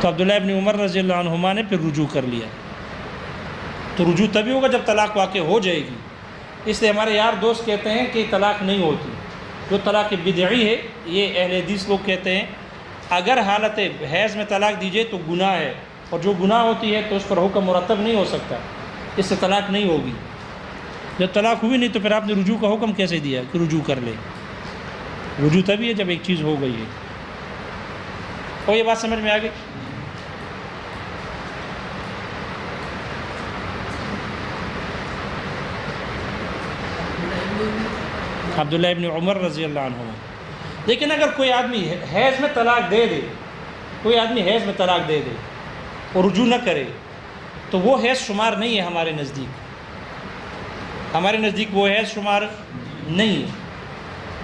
تو عبداللہ ابن عمر رضی اللہ عنہما نے پھر رجوع کر لیا۔ تو رجوع تبھی ہوگا جب طلاق واقع ہو جائے گی۔ اس لیے ہمارے یار دوست کہتے ہیں کہ طلاق نہیں ہوتی، جو طلاق بدعی ہے یہ اہل حدیث لوگ کہتے ہیں اگر حالت حیض میں طلاق دیجیے تو گناہ ہے، اور جو گناہ ہوتی ہے تو اس پر حکم مرتب نہیں ہو سکتا، اس سے طلاق نہیں ہوگی۔ جب طلاق ہوئی نہیں تو پھر آپ نے رجوع کا حکم کیسے دیا کہ رجوع کر لے؟ رجوع تبھی ہے جب ایک چیز ہو گئی ہے۔ اور یہ بات سمجھ میں آ گئی؟ عبداللہ ابن عمر رضی اللہ عنہ۔ لیکن اگر کوئی آدمی حیض میں طلاق دے دے، کوئی آدمی حیض میں طلاق دے دے اور رجوع نہ کرے تو وہ حیض شمار نہیں ہے ہمارے نزدیک، ہمارے نزدیک وہ حیض شمار نہیں ہے۔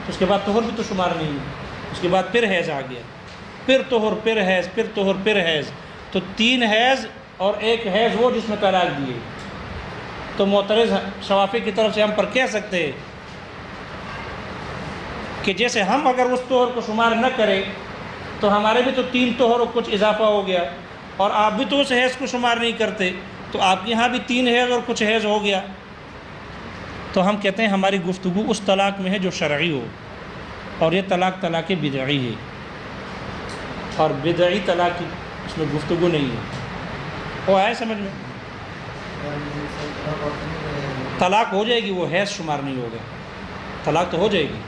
اس کے بعد طہر بھی تو شمار نہیں ہے، اس کے بعد پھر حیض آ گیا، پھر طہر پھر حیض پھر طہر پھر حیض، تو 3 حیض اور 1 حیض وہ جس میں طلاق دیے۔ تو معترض شوافی کی طرف سے ہم پر کہہ سکتے ہیں کہ جیسے ہم اگر اس طہر کو شمار نہ کریں تو ہمارے بھی تو 3 طہر اور کچھ اضافہ ہو گیا، اور آپ بھی تو اس حیض کو شمار نہیں کرتے، تو آپ کے یہاں بھی 3 حیض اور کچھ حیض ہو گیا۔ تو ہم کہتے ہیں ہماری گفتگو اس طلاق میں ہے جو شرعی ہو، اور یہ طلاق طلاق بدعی ہے، اور بدعی طلاق کی اس میں گفتگو نہیں ہے۔ وہ آئے سمجھ میں؟ طلاق ہو جائے گی، وہ حیض شمار نہیں ہوگا، طلاق تو ہو جائے گی۔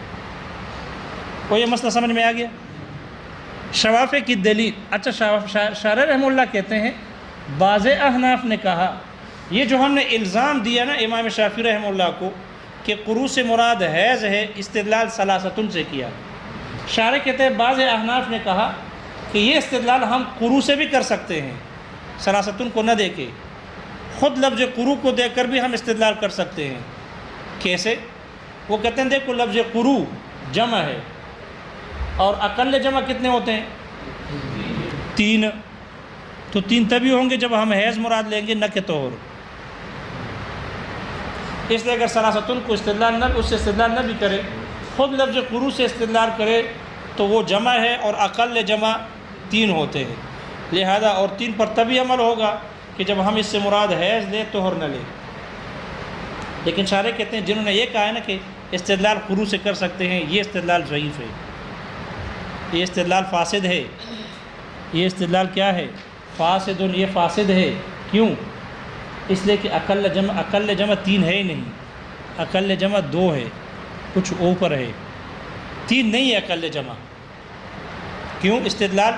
وہ یہ مسئلہ سمجھ میں آ گیا؟ شوافی کی دلیل، اچھا شارح رحمہ اللہ کہتے ہیں بعض احناف نے کہا یہ جو ہم نے الزام دیا نا امام شافعی رحمہ اللہ کو کہ قروء سے مراد حیض ہے، استدلال ثلاثتن سے کیا۔ شارح کہتے ہیں بعض احناف نے کہا کہ یہ استدلال ہم قروء سے بھی کر سکتے ہیں، ثلاثتن کو نہ دے کے، خود لفظ قروء کو دے کر بھی ہم استدلال کر سکتے ہیں۔ کیسے؟ وہ کہتے ہیں دیکھو لفظ قروء جمع ہے، اور اقل جمع کتنے ہوتے ہیں؟ 3، تو 3 تبھی ہوں گے جب ہم حیض مراد لیں گے نہ کہ طہر۔ اس لیے اگر ثلاثتن کو استدلال نہ اس سے استدلال نہ بھی کرے، خود لفظ قروء سے استدلال کرے تو وہ جمع ہے، اور اقل جمع 3 ہوتے ہیں، لہذا اور 3 پر تبھی عمل ہوگا کہ جب ہم اس سے مراد حیض لیں طہر نہ لیں۔ لیکن شارح کہتے ہیں جنہوں نے یہ کہا ہے نا کہ استدلال قروء سے کر سکتے ہیں، یہ استدلال ضعیف ہے، یہ استدلال فاسد ہے۔ یہ استدلال کیا ہے؟ فاسد، یہ فاسد ہے۔ کیوں؟ اس لیے کہ اقل جمع 3 ہے ہی نہیں، اقل جمع 2 ہے، کچھ اوپر ہے، 3 نہیں ہے اقل جمع۔ کیوں؟ استدلال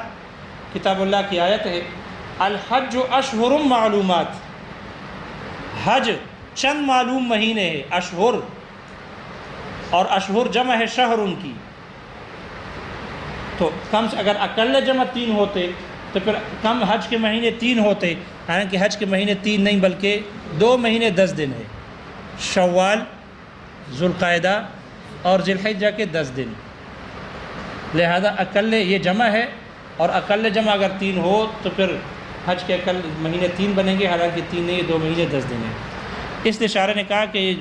کتاب اللہ کی آیت ہے الحج اشہر معلومات، حج چند معلوم مہینے ہے، اشہر، اور اشہر جمع ہے شہر ان کی، تو کم سے اگر اقل جمع 3 ہوتے تو پھر کم حج کے مہینے 3 ہوتے، حالانکہ حج کے مہینے 3 نہیں بلکہ 2 مہینے 10 دن ہے، شوال، ذوالقعدہ اور ذی الحجہ کے 10 دن، لہذا اقل یہ جمع ہے، اور اقل جمع اگر 3 ہو تو پھر حج کے اقل مہینے 3 بنیں گے، حالانکہ 3 نہیں، 2 مہینے 10 دن ہے۔ اس لیے شارح نے کہا کہ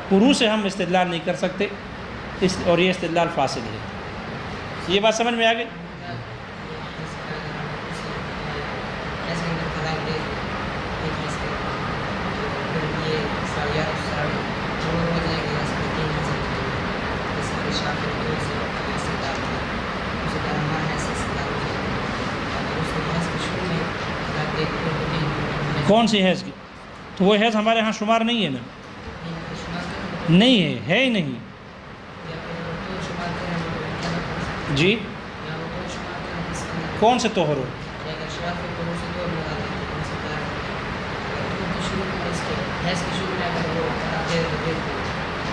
قروء سے ہم استدلال نہیں کر سکتے، اور یہ استدلال فاسد ہے۔ یہ بات سمجھ میں آ گئی؟ کون سی حیض کی؟ تو وہ حیض ہمارے ہاں شمار نہیں ہے نا، نہیں ہے ہی نہیں جی۔ کون سے طہر ہو؟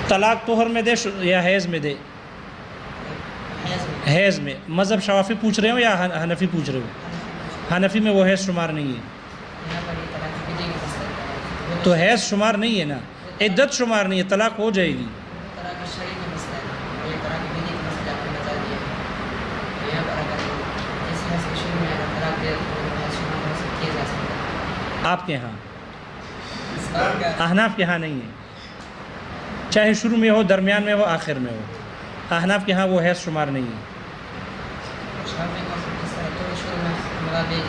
طلاق طہر میں دے یا حیض میں دے؟ حیض میں۔ مذہب شوافی پوچھ رہے ہو یا حنفی پوچھ رہے ہو؟ حنفی میں وہ حیض شمار نہیں ہے، تو حیض شمار نہیں ہے نا، عدت شمار نہیں ہے، طلاق ہو جائے گی۔ آپ کے ہاں، احناف کے ہاں نہیں ہے، چاہے شروع میں ہو، درمیان میں ہو، آخر میں ہو، احناف کے ہاں وہ حیض شمار نہیں ہے۔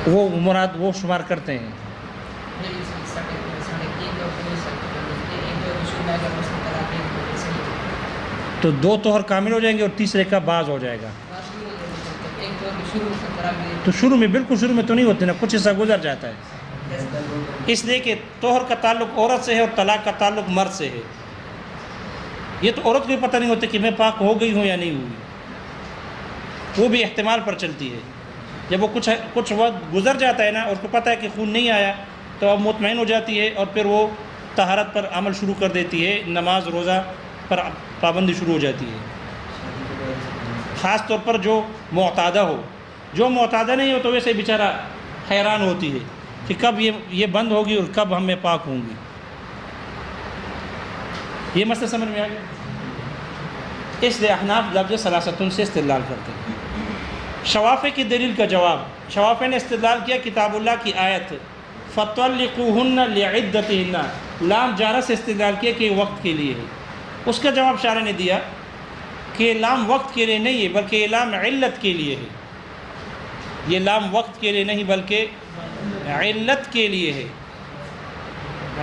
وہ مراد وہ شمار کرتے ہیں. تو 2 طہر کامل ہو جائیں گے اور تیسرے کا بعض ہو جائے گا. تو شروع میں بالکل شروع میں تو نہیں ہوتے نا, کچھ حصہ گزر جاتا ہے, اس لیے کہ طہر کا تعلق عورت سے ہے اور طلاق کا تعلق مرد سے ہے. یہ تو عورت کو بھی پتہ نہیں ہوتا کہ میں پاک ہو گئی ہوں یا نہیں ہوئی, وہ بھی احتمال پر چلتی ہے. جب وہ کچھ وقت گزر جاتا ہے نا, اور اس کو پتہ ہے کہ خون نہیں آیا, تو اب مطمئن ہو جاتی ہے اور پھر وہ طہارت پر عمل شروع کر دیتی ہے, نماز روزہ پر پابندی شروع ہو جاتی ہے. خاص طور پر جو معتادہ ہو, جو معتادہ نہیں ہو تو ویسے بیچارہ حیران ہوتی ہے کہ کب یہ بند ہوگی اور کب ہم میں پاک ہوں گی. یہ مسئلہ سمجھ میں آ گیا. اس لیے احناف لفظ ثلاثتن سے استدلال کرتے ہیں. شوافع کی دلیل کا جواب, شوافع نے استدلال کیا کتاب اللہ کی آیت فَطَلِّقُوهُنَّ لِعِدَّتِهِنَّ, لام جارہ سے استدلال کیا کہ وقت کے لیے ہے. اس کا جواب شارح نے دیا کہ لام وقت کے لیے نہیں ہے بلکہ یہ لام علت کے لیے ہے. یہ لام وقت کے لیے نہیں بلکہ علت کے لیے ہے.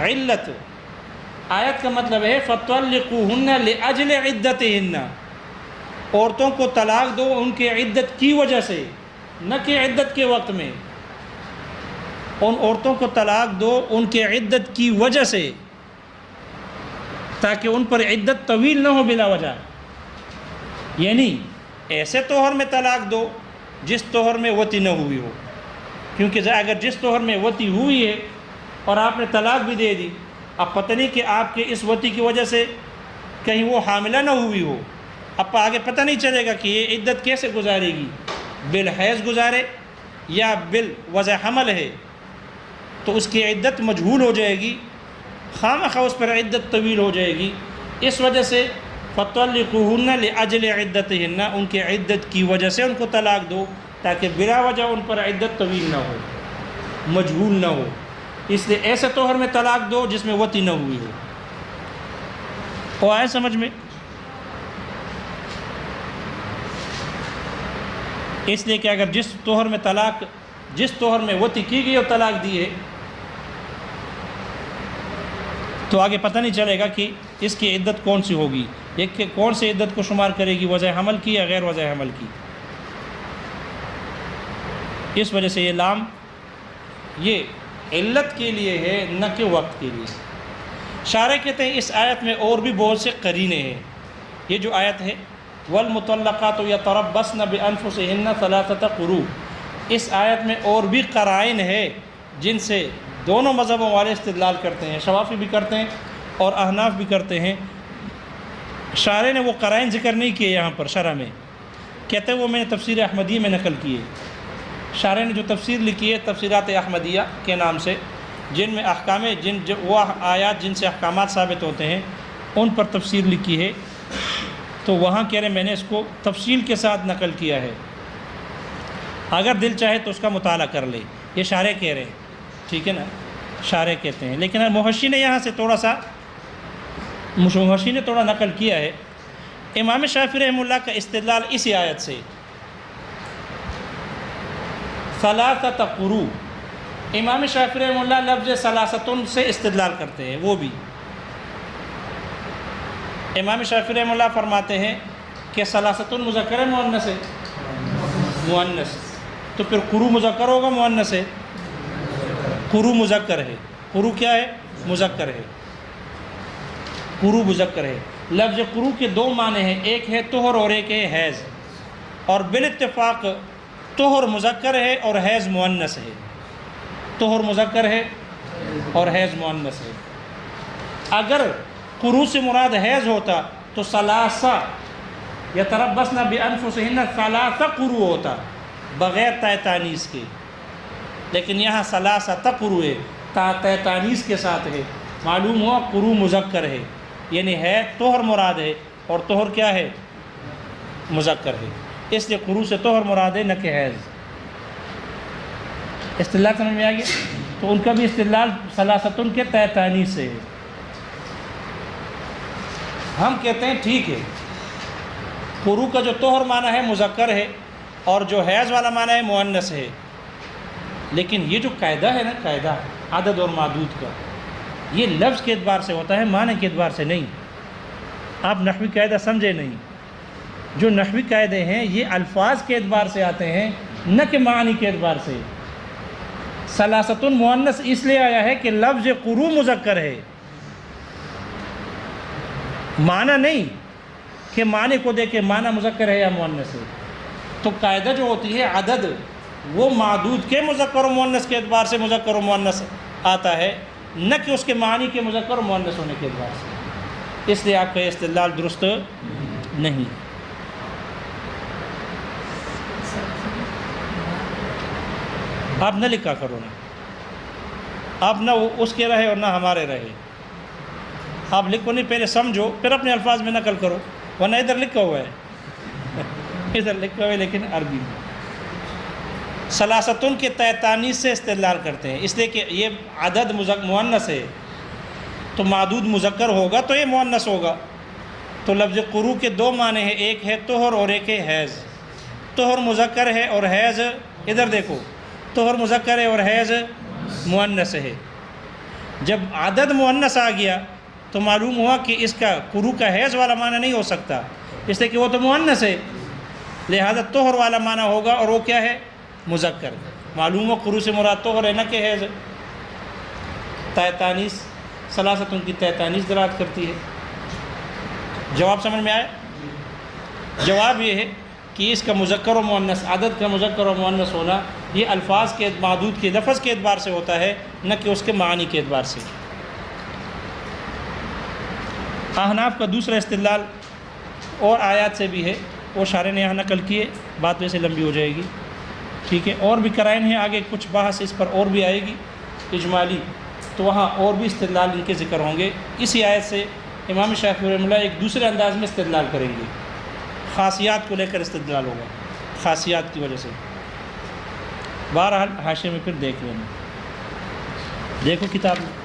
علت آیت کا مطلب ہے فَطَلِّقُوهُنَّ لِأَجْلِ عِدَّتِهِنَّ, عورتوں کو طلاق دو ان کے عدت کی وجہ سے, نہ کہ عدت کے وقت میں. ان عورتوں کو طلاق دو ان کے عدت کی وجہ سے, تاکہ ان پر عدت طویل نہ ہو بلا وجہ. یعنی ایسے طہر میں طلاق دو جس طہر میں وطی نہ ہوئی ہو, کیونکہ اگر جس طہر میں وطی ہوئی ہے اور آپ نے طلاق بھی دے دی, اب پتہ نہیں کہ آپ کے اس وطی کی وجہ سے کہیں وہ حاملہ نہ ہوئی ہو, اب آگے پتہ نہیں چلے گا کہ یہ عدت کیسے گزارے گی, بالحیض گزارے یا بالوضع حمل ہے, تو اس کی عدت مجہول ہو جائے گی, خامخواہ اس پر عدت طویل ہو جائے گی. اس وجہ سے فَطَلِّقُوهُنَّ لِأَجْلِ عِدَّتِهِنَّ, ان کے عدت کی وجہ سے ان کو طلاق دو تاکہ بلا وجہ ان پر عدت طویل نہ ہو, مجہول نہ ہو. اس لیے ایسے طہر میں طلاق دو جس میں وطی نہ ہوئی ہو. وہ آئے سمجھ میں؟ اس لیے کہ اگر جس طہر میں وطی کی گئی اور طلاق دی ہے, تو آگے پتہ نہیں چلے گا کہ اس کی عدت کون سی ہوگی, ایک کہ کون سی عدت کو شمار کرے گی, وضع حمل کی یا غیر وضع حمل کی. اس وجہ سے یہ لام یہ علت کے لیے ہے نہ کہ وقت کے لیے. شارح کہتے ہیں اس آیت میں اور بھی بہت سے قرینے ہیں. یہ جو آیت ہے وَالْمُطَلَّقَاتُ يَتَرَبَّصْنَ بِأَنفُسِهِنَّ ثَلَاثَةَ قُرُوء, اس آیت میں اور بھی قرائن ہے جن سے دونوں مذہبوں والے استدلال کرتے ہیں, شوافی بھی کرتے ہیں اور احناف بھی کرتے ہیں. شارح نے وہ قرائن ذکر نہیں کیے یہاں پر شرح میں, کہتے ہیں وہ میں نے تفسیر احمدیہ میں نقل کیے. شارح نے جو تفسیر لکھی ہے تفسیرات احمدیہ کے نام سے, جن میں احکام وہ آیات جن سے احکامات ثابت ہوتے ہیں ان پر تفسیر لکھی ہے. تو وہاں کہہ رہے ہیں میں نے اس کو تفصیل کے ساتھ نقل کیا ہے, اگر دل چاہے تو اس کا مطالعہ کر لے. یہ شارح کہہ رہے ہیں, ٹھیک ہے نا, شارح کہتے ہیں. لیکن محشی نے یہاں سے محشی نے تھوڑا نقل کیا ہے. امام شافعی رحمہ اللہ کا استدلال اسی آیت سے ثلاثۃ قروء, امام شافعی رحمہ اللہ لفظ ثلاثتن سے استدلال کرتے ہیں. وہ بھی امام شافعی رحمہ اللہ فرماتے ہیں کہ ثلاثتن مذکر ہے مؤنث ہے, مؤنث, تو پھر قروء مذکر ہوگا مؤنث ہے, قروء مذکر ہے. قروء کیا ہے؟ مذکر ہے. قروء مذکر ہے. لفظ قروء کے 2 معنی ہیں, ایک ہے طہر اور ایک ہے حیض, اور بالاتفاق طہر مذکر ہے اور حیض مؤنث ہے. طہر مذکر ہے اور حیض مؤنث ہے. اگر قروء سے مراد حیض ہوتا تو ثلاثہ یتربصن بانفسہن ثلاثہ قروء ہوتا بغیر تاء تانیث کے, لیکن یہاں ثلاثہ قروء ہے, تاء تانیث کے ساتھ ہے. معلوم ہوا قروء مذکر ہے, یعنی ہے طہر مراد ہے, اور طہر کیا ہے؟ مذکر ہے. اس لیے قروء سے طہر مراد ہے نہ کہ حیض. استدلال سمجھ میں آ گیا؟ تو ان کا بھی استدلال ثلاثتن کے تاء تانیث سے ہے. ہم کہتے ہیں ٹھیک ہے, قروء کا جو طہر معنی ہے مذکر ہے اور جو حیض والا معنی ہے مؤنث ہے. لیکن یہ جو قاعدہ ہے نا، قاعدہ عدد اور معدود کا، یہ لفظ کے اعتبار سے ہوتا ہے، معنی کے اعتبار سے نہیں۔ آپ نحوی قاعدہ سمجھے نہیں، جو نحوی قاعدے ہیں یہ الفاظ کے اعتبار سے آتے ہیں، نہ کہ معنی کے اعتبار سے۔ ثلاثۃ مؤنث اس لیے آیا ہے کہ لفظ قرو مذکر ہے، معنی نہیں کہ معنی کو دیکھ کے معنی مذکر ہے یا مؤنث ہے۔ تو قاعدہ جو ہوتی ہے عدد، وہ معدود کے مذکر و مؤنث کے اعتبار سے مذکر و مؤنث آتا ہے، نہ کہ اس کے معنی کے مذکر و مؤنث ہونے کے اعتبار سے۔ اس لیے آپ کا یہ استدلال درست نہیں۔ آپ نہ لکھا کرو نا، آپ نہ اس کے رہے اور نہ ہمارے رہے۔ آپ لکھو نہیں، پہلے سمجھو پھر اپنے الفاظ میں نقل کرو، ورنہ ادھر لکھا ہوا ہے ادھر لکھا ہوا ہے لیکن عربی میں۔ ثلاثتن کے تانیث سے استدلال کرتے ہیں، اس لیے کہ یہ عدد مؤنث ہے تو معدود مذکر ہوگا تو یہ مؤنث ہوگا۔ تو لفظ قرو کے دو معنی ہیں، ایک ہے طہر اور ایک ہے حیض۔ طہر مذکر ہے اور حیض، ادھر دیکھو، طہر مذکر ہے اور حیض مؤنث ہے۔ جب عدد مؤنث آ گیا تو معلوم ہوا کہ اس کا قرو کا حیض والا معنی نہیں ہو سکتا، اس لیے کہ وہ تو مؤنث ہے، لہذا طہر والا معنی ہوگا، اور وہ کیا ہے؟ مذکر۔ معلوم ہو قرو سے مراد طہر ہے نہ کہ حیض۔ تانیث ثلاثتن کی تانیث دلالت کرتی ہے۔ جواب سمجھ میں آیا؟ جواب یہ ہے کہ اس کا مذکر و مؤنث، عدد کا مذکر و مؤنث ہونا یہ الفاظ کے معدود کے لفظ کے اعتبار سے ہوتا ہے، نہ کہ اس کے معنی کے اعتبار سے۔ احناف کا دوسرا استدلال اور آیات سے بھی ہے، وہ شارح نے یہاں نقل کیے، بات ویسے لمبی ہو جائے گی، ٹھیک ہے۔ اور بھی قرائن ہیں، آگے کچھ بحث اس پر اور بھی آئے گی اجمالی، تو وہاں اور بھی استدلال ان کے ذکر ہوں گے۔ اسی آیت سے امام شافعی رحمہ اللہ ایک دوسرے انداز میں استدلال کریں گے، خاصیات کو لے کر استدلال ہوگا، خاصیات کی وجہ سے۔ بہرحال حاشیے میں پھر دیکھ لینا، دیکھو کتاب میں۔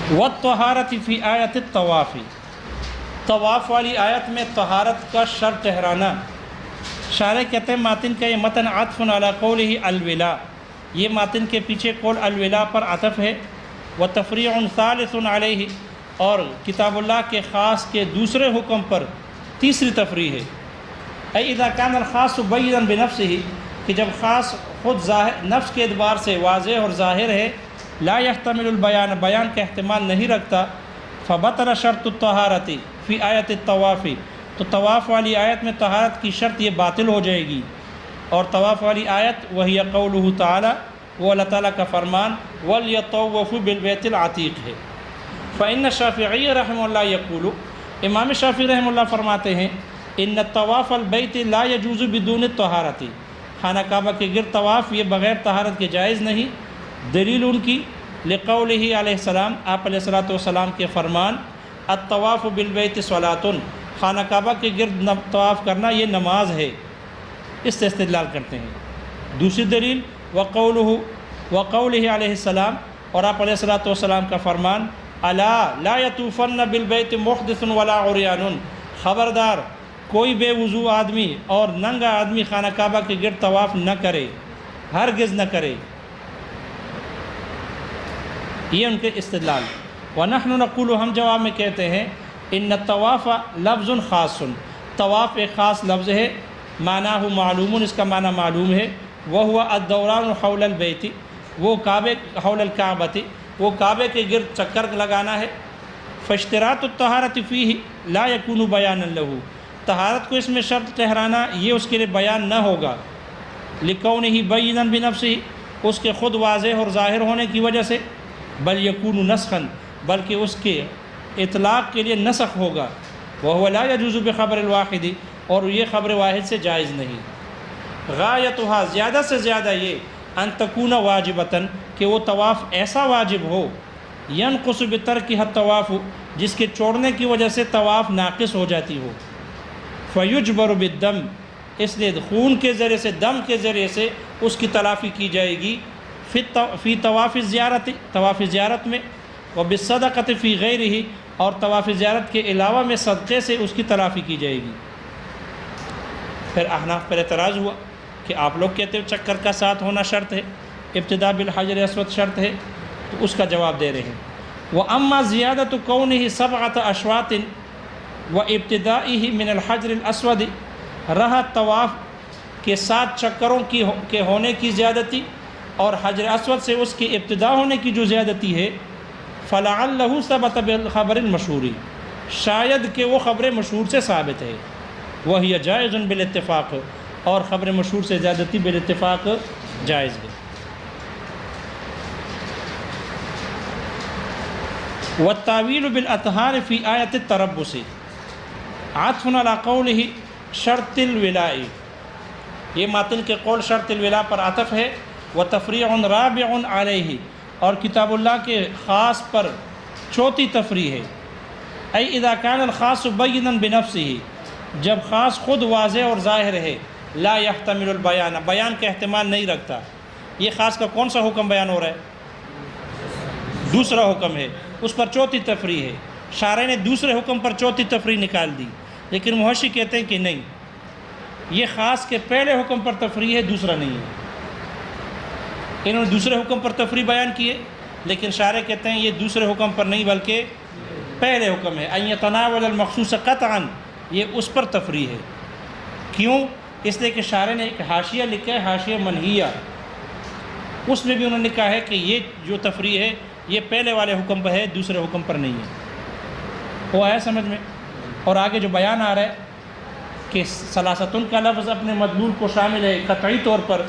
وَالطَّهَارَةِ فِي آیَةِ الطَّوَافِ، طواف والی آیت میں طہارت کا شرط ٹھہرانا۔ شارح کہتے ہیں ماتن کا یہ متن عطف علی قولہ الولا، یہ ماتن کے پیچھے قول الولا پر عطف ہے۔ وتفریع ثالث علیہ، اور کتاب اللہ کے خاص کے دوسرے حکم پر تیسری تفریع ہے۔ اے اذا کان الخاص بینا بنفسہ، کہ جب خاص خود نفس کے اعتبار سے واضح اور ظاہر ہے، لا يحتمل البیان، بیان کا احتمال نہیں رکھتا، فبطل شرط الطہارۃ فی آیت الطواف، تو طواف والی آیت میں طہارت کی شرط یہ باطل ہو جائے گی۔ اور طواف والی آیت وہی قولہ تعالی، وہ اللہ تعالیٰ کا فرمان وَلْيَطَوَّفُوا بِالْبَيْتِ الْعَتِيقِ ہے۔ فإن الشافعی رحمہ اللہ یقول، امام شافعی رحمہ اللہ فرماتے ہیں ان طواف البیت لا يجوز بدون الطہارۃ، خانہ کعبہ کے گرد طواف یہ بغیر طہارت کے جائز نہیں۔ دلیل ان کی لقولہ علیہ السلام، آپ علیہ الصلوۃ والسلام کے فرمان الطواف بالبیت صلاۃ، خانہ کعبہ کے گرد طواف کرنا یہ نماز ہے، اس سے استدلال کرتے ہیں۔ دوسری دلیل وقولہ علیہ السلام، اور آپ علیہ الصلوۃ والسلام کا فرمان الا لا یطوفن بالبیت محدث ولا عریان، خبردار کوئی بے وضو آدمی اور ننگا آدمی خانہ کعبہ کے گرد طواف نہ کرے، ہرگز نہ کرے۔ یہ ان کے استدلال۔ وَنَحْنُ نَقُولُ، ہم جواب میں کہتے ہیں ان الطواف لفظ خاص، طواف ایک خاص لفظ ہے، معناہ معلوم، اس کا معنی معلوم ہے، وَهُوَ الدوران حول البیت، وہ کعبے حول الکعبۃ، وہ کعبے کے گرد چکر لگانا ہے۔ فاشتراط الطہارۃ فیہ لا یکون بیانا لہ، طہارت کو اس میں شرط ٹھہرانا یہ اس کے لیے بیان نہ ہوگا، لکونہ بینا بنفسہ، اس کے خود واضح اور ظاہر ہونے کی وجہ سے، بل یکون نسخا، بلکہ اس کے اطلاق کے لیے نسخ ہوگا، وہو لا یجوز بخبر الواحد، اور یہ خبر واحد سے جائز نہیں۔ غایتھا، زیادہ سے زیادہ یہ ان تکون واجبتاً، کہ وہ طواف ایسا واجب ہو، ینقص بترکہ الطواف، جس کے چھوڑنے کی وجہ سے طواف ناقص ہو جاتی ہو۔ فیجبر بالدم، اس لیے خون کے ذریعے سے، دم کے ذریعے سے اس کی تلافی کی جائے گی، فی طواف زیارت، طواف زیارت میں، وبالصدقۃ فی غیرہ، اور طواف زیارت کے علاوہ میں صدقے سے اس کی تلافی کی جائے گی۔ پھر احناف پر اعتراض ہوا کہ آپ لوگ کہتے ہو چکر کا ساتھ ہونا شرط ہے، ابتدا بالحجر اسود شرط ہے، تو اس کا جواب دے رہے ہیں وَأَمَّا زِيَادَةُ كَوْنِهِ سَبْعَةَ أَشْوَاطٍ وَإِبْتِدَائِهِ مِنَ الْحَجْرِ الْأَسْوَدِ، رہا طواف کے 7 چکروں کے ہونے کی زیادتی اور حجر اسود سے اس کی ابتدا ہونے کی جو زیادتی ہے، فَلَعَلَّهُ ثَبَتَ بِالْخَبَرِ الْمَشْهُورِ، شاید کہ وہ خبر مشہور سے ثابت ہے، وَهِيَ جَائِزٌ بِالاتفاق، اور خبر مشہور سے زیادتی بالاتفاق جائز ہے۔ والتاویل بالاطہار فی آیت التربص عطف علی قولہ شرط الولاء، یہ ماتن کے قول شرط الولاء پر عطف ہے، وتفریع رابع علیہ، اور کتاب اللہ کے خاص پر چوتھی تفریع ہے، ای اذا کان الخاص بینا بنفسہ، جب خاص خود واضح اور ظاہر ہے، لا یحتمل البیان، بیان کا احتمال نہیں رکھتا۔ یہ خاص کا کون سا حکم بیان ہو رہا ہے؟ دوسرا حکم ہے، اس پر چوتھی تفریع ہے۔ شارع نے دوسرے حکم پر چوتھی تفریع نکال دی، لیکن محشی کہتے ہیں کہ نہیں، یہ خاص کے پہلے حکم پر تفریع ہے، دوسرا نہیں ہے۔ انہوں نے دوسرے حکم پر تفریع بیان کیے، لیکن شارع کہتے ہیں یہ دوسرے حکم پر نہیں بلکہ پہلے حکم ہے، ان یتناول المخصوص قطعا، یہ اس پر تفریع ہے۔ کیوں؟ اس لیے کہ شارع نے ایک حاشیہ لکھا ہے، حاشیہ منہیہ، اس میں بھی انہوں نے کہا ہے کہ یہ جو تفریع ہے یہ پہلے والے حکم پر ہے، دوسرے حکم پر نہیں ہے۔ وہ آیا سمجھ میں؟ اور آگے جو بیان آ رہا ہے کہ ثلاثتن کا لفظ اپنے مدلول کو شامل ہے قطعی طور پر،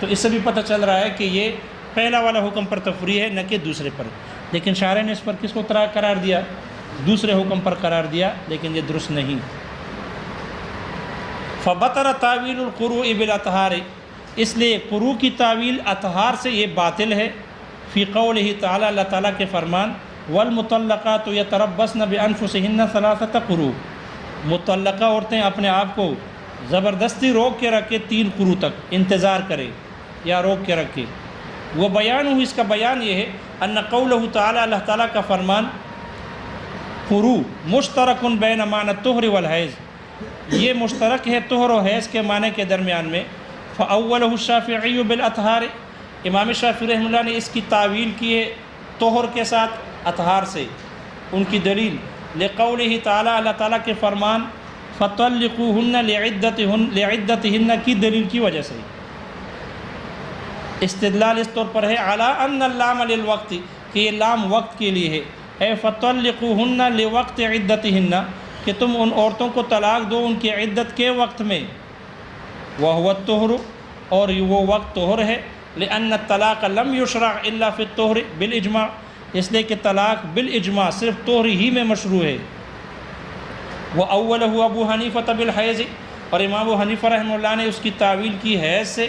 تو اس سے بھی پتہ چل رہا ہے کہ یہ پہلا والا حکم پر تفریع ہے، نہ کہ دوسرے پر۔ لیکن شارع نے اس پر کس کو قرار دیا؟ دوسرے حکم پر قرار دیا، لیکن یہ درست نہیں۔ فبطر تعویل القروء بالاطہار، اس لیے قروء کی تعویل اطہار سے یہ باطل ہے۔ فی قولہ تعالی، اللہ تعالیٰ کے فرمان، والمطلقات یتربصن بانفسہن ثلاثۃ قروء، مطلقہ عورتیں اپنے آپ کو زبردستی روک کے رکھے 3 قروء تک انتظار کرے یا روک کے رکھے۔ وہ بیان ہو، اس کا بیان یہ ہے ان قولہ تعالی، اللہ تعالیٰ کا فرمان، قروء مشترک بین معنی الطہر والحیض، یہ مشترک ہے طہر و حیض کے معنی کے درمیان میں۔ فاولہ الشافعی بالاطہار، امام شافعی رحمہ اللہ نے اس کی تعویل کی ہے طہر کے ساتھ اطہار سے۔ ان کی دلیل لقولہ تعالی، اللہ تعالیٰ کے فرمان، فطلقوہن لعدتہن کی دلیل کی وجہ سے۔ استدلال اس طور پر ہے علی ان اللام للوقت، کہ یہ لام وقت کے لیے ہے، اے فطلقوہن لوقت عدتہن، کہ تم ان عورتوں کو طلاق دو ان کی عدت کے وقت میں، وہو الطہر، اور وہ وقت طہر ہے، لأن الطلاق لم یشرع الا فی الطہر بالاجماع، اس لیے کہ طلاق بالاجماع صرف طہر ہی میں مشروع ہے۔ وأولہ ابو حنیفہ بالحیض، اور امام ابو حنیفہ رحمہ اللہ نے اس کی تعویل کی حیض سے،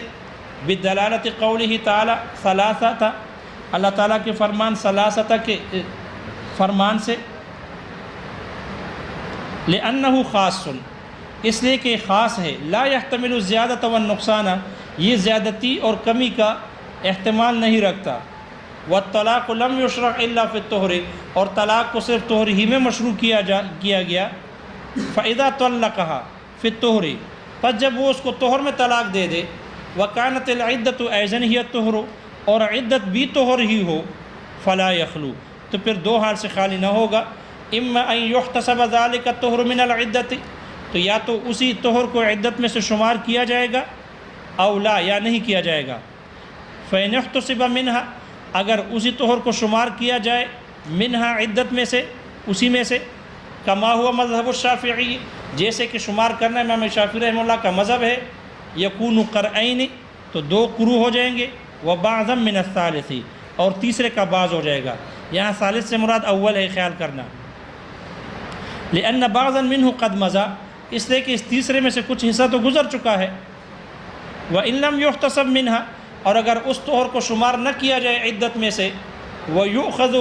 بدلالت قولہ تعالی ثلاثۃ، اللہ تعالیٰ کے فرمان ثلاثۃ کے فرمان سے، لأنہ خاص، اس لیے کہ خاص ہے، لا يحتمل الزیادۃ والنقصان، یہ زیادتی اور کمی کا احتمال نہیں رکھتا۔ والطلاق لم یشرع الا فی الطہر، اور طلاق کو صرف طہر ہی میں مشروع کیا گیا۔ فاذا طلقها فی الطہر، پس جب وہ اس کو طہر میں طلاق دے دے، وکانت العدۃ ایضا ہی الطہر، اور عدت بھی طہر ہی ہو، فلا یخلو، تو پھر 2 حال سے خالی نہ ہوگا، اما ان یحتسب ذلک الطہر من العدۃ، تو یا تو اسی طہر کو عدت میں سے شمار کیا جائے گا، او لا، یا نہیں کیا جائے گا۔ فإن احتسب منہا، اگر اسی طہر کو شمار کیا جائے، منہا عدت میں سے، اسی میں سے، کما ہوا مذہب الشافعی، جیسے کہ شمار کرنا امام شافعی رحمہ اللہ کا مذہب ہے، یکون قرعین، تو 2 قروء ہو جائیں گے، وبعضا من الثالث، اور تیسرے کا بعض ہو جائے گا۔ یہاں ثالث سے مراد اول ہے، خیال کرنا، لأن بعضا منہ قد مضى، اس لیے کہ اس تیسرے میں سے کچھ حصہ تو گزر چکا ہے۔ وإن لم يحتسب منها، اور اگر اس طہر کو شمار نہ کیا جائے عدت میں سے، ويؤخذ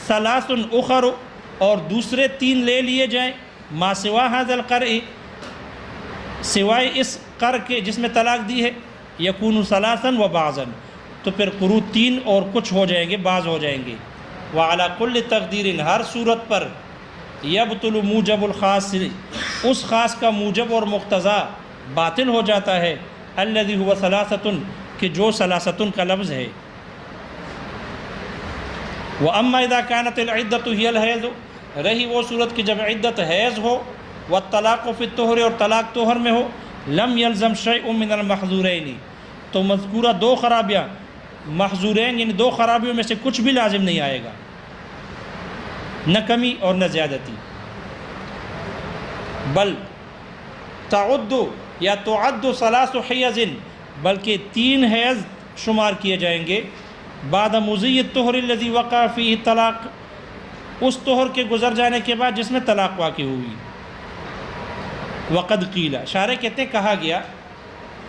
3 أخر، اور دوسرے 3 لے لیے جائیں، ما سوا هذا القرء، سوائے اس قر کے جس میں طلاق دی ہے، يكون 3 وبعضا، تو پھر قروء 3 اور کچھ ہو جائیں گے، بعض ہو جائیں گے۔ وعلی کل تقدیر ہر صورت پر یبطل موجب الخاص اس خاص کا موجب اور مقتضا باطل ہو جاتا ہے الذی هو ثلاثۃ کہ جو ثلاثۃ کا لفظ ہے وَأَمَّا إِذَا كَانَتِ الْعِدَّةُ هِيَ الْحَيْضُ رہی وہ صورت کہ جب عدت حیض ہو والطلاق فی الطہر اور طلاق طہر میں ہو لم يلزم شیء من المحظورین تو مذکورہ دو خرابیاں محظورین یعنی دو خرابیوں میں سے کچھ بھی لازم نہیں آئے گا، نہ کمی اور نہ زیادتی، بل تعد یا تعد ثلاث حیض بلکہ 3 حیض شمار کیے جائیں گے بعد مضی الطہر الذی وقع فیہ طلاق اس طہر کے گزر جانے کے بعد جس میں طلاق واقع ہوئی۔ وقد قیل شارح کہتے ہیں کہا گیا،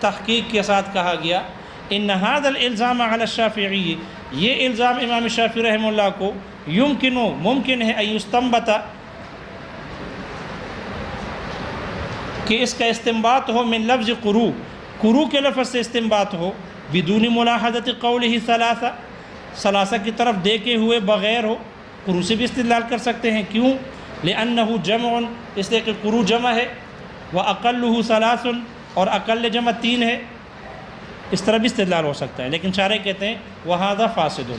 تحقیق کے ساتھ کہا گیا ان هذا الالزام علی الشافعی یہ الزام امام شافعی رحمہ اللہ کو ممکن ہے ان یستنبط کہ اس کا استنباط ہو من لفظ قرو کے لفظ سے استنباط ہو بدون ملاحظت قولہ ثلاثہ کی طرف دیکھے ہوئے بغیر ہو، قرو سے بھی استدلال کر سکتے ہیں، کیوں؟ لأنہ جمع اس لیے کہ قرو جمع ہے وأقلہ ثلاث اور اقل جمع 3 ہے، اس طرح بھی استدلال ہو سکتا ہے، لیکن شارح کہتے ہیں وہذا فاسد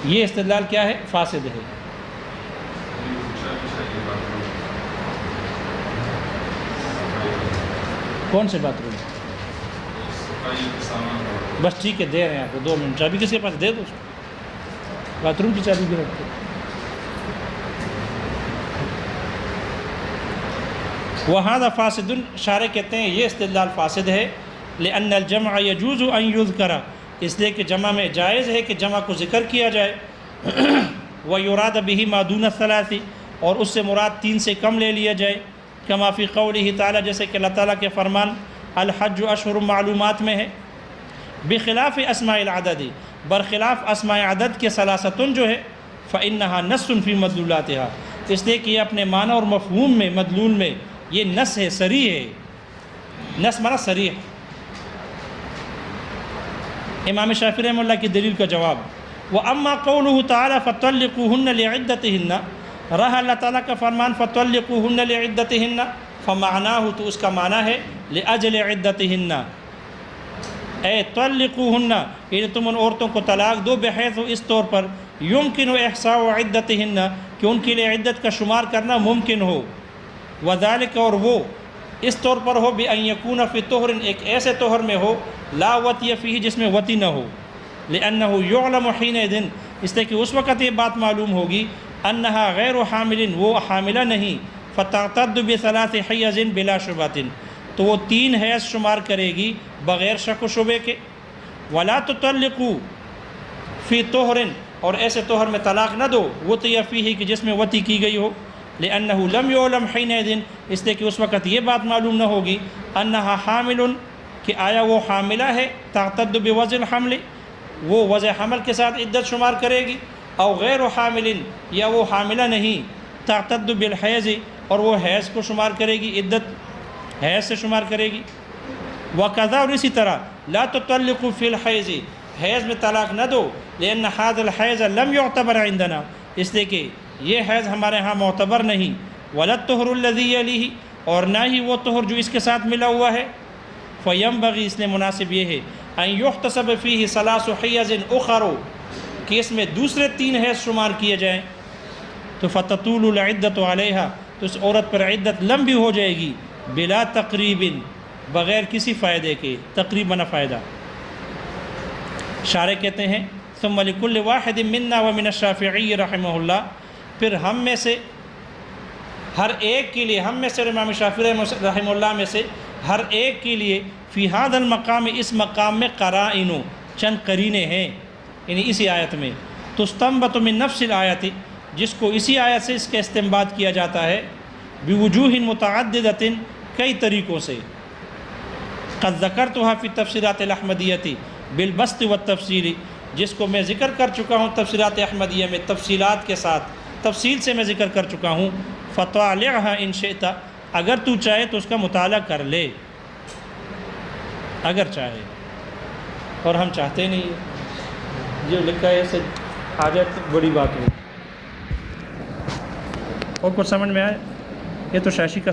یہ استدلال کیا ہے؟ فاسد ہے۔ کون سے بات روم؟ بس ٹھیک ہے دے رہے ہیں آپ کو 2 منٹ، چابی کس کے پاس دے دو اس کو، باتھ روم کی چابی بھی رکھتے۔ وہذا فاسد شارح کہتے ہیں یہ استدلال فاسد ہے لأن الجمع يجوز ان يذكر اس لیے کہ جمع میں جائز ہے کہ جمع کو ذکر کیا جائے ويراد به ما دون الثلاث اور اس سے مراد 3 سے کم لے لیا جائے كما في قوله تعالی جیسے کہ اللہ تعالیٰ کے فرمان الحج اشہر معلومات میں ہے بخلاف اسماء العدد برخلاف اسماء عدد کے ثلاثتن جو ہے فإنها نص في مدلولاتها اس لیے کہ یہ اپنے معنی اور مفہوم میں مدلول میں یہ نص ہے، صریح ہے، نص معنی صریح۔ امام شافعی رحمہ اللہ کی دلیل کا جواب وَأَمَّا قَوْلُهُ تَعَالَى فَطَلِّقُوهُنَّ لِعِدَّتِهِنَّ رہا اللہ تعالیٰ کا فرمان فَطَلِّقُوهُنَّ لِعِدَّتِهِنَّ فَمَعْنَاهُ تو اس کا معنی ہے لِأَجْلِ عِدَّتِهِنَّ اے طَلِّقُوهُنَّ یعنی تم ان عورتوں کو طلاق دو بحیث اس طور پر يُمْكِنُ إِحْصَاءُ عِدَّتِهِنَّ کہ ان کے لیے عدت کا شمار کرنا ممکن ہو وذالک اور وہ اس طور پر ہو بأن یکون فی طہر ایک ایسے طہر میں ہو لا وطی فیہ جس میں وطی نہ ہو لأنہ یعلم حینئذ اس لیے کہ اس وقت یہ بات معلوم ہوگی انہا غیر حامل وہ حاملہ نہیں فتعتد بثلاث حیض بلا شبہۃ تو وہ 3 حیض شمار کرے گی بغیر شک و شبے کے ولا تطلقوا فی طہر اور ایسے طہر میں طلاق نہ دو وطی فیہ کہ جس میں وطی کی گئی ہو لأنہ لم یعلم حینئذ اس لیے کہ اس وقت یہ بات معلوم نہ ہوگی انہا حامل کہ آیا وہ حاملہ ہے تعتد بوضع الحمل وہ وضع حمل کے ساتھ عدت شمار کرے گی او غیر حامل یا وہ حاملہ نہیں تعتد بالحیض اور وہ حیض کو شمار کرے گی عدت حیض سے شمار کرے گی وقضا اور اسی طرح لا تطلقوا فی الحیض حیض میں طلاق نہ دو لأن هذا الحیض لم يعتبر عندنا اس لیے کہ یہ حیض ہمارے ہاں معتبر نہیں ولا الطہر الذی یلیہ اور نہ ہی وہ طہر جو اس کے ساتھ ملا ہوا ہے فینبغی اس لیے مناسب یہ ہے ان یحتسب فیہ ثلاث حیض اخر کہ اس میں دوسرے 3 حیض شمار کیے جائیں تو فتطول العدت علیہا تو اس عورت پر عدت لمبی ہو جائے گی بلا تقریب بغیر کسی فائدے کے، تقریب نہ فائدہ۔ شارح کہتے ہیں ثم لکل واحد منا ومن الشافعی رحمہ اللہ پھر ہم میں سے ہر ایک کے لیے، ہم میں سے امام شافعی رحمہ اللہ میں سے ہر ایک کے لیے فی هذا المقام اس مقام میں قرائن چند قرینے ہیں یعنی اسی آیت میں تستنبط من نفس الآیت جس کو اسی آیت سے اس کا استنباط کیا جاتا ہے بوجوہ متعددۃ کئی طریقوں سے قد ذکرتها فی تفسیرات الاحمدیہ بالبسط والتفصیل جس کو میں ذکر کر چکا ہوں تفسیرات احمدیہ میں تفصیلات کے ساتھ تفصیل سے میں ذکر کر چکا ہوں فطالعها ان شئت اگر تو چاہے تو اس کا مطالعہ کر لے اگر چاہے، اور ہم چاہتے نہیں جو لکھا ہے اسے آ جائے تو بڑی بات ہو. اور کچھ سمجھ میں آئے؟ یہ تو شاشی کا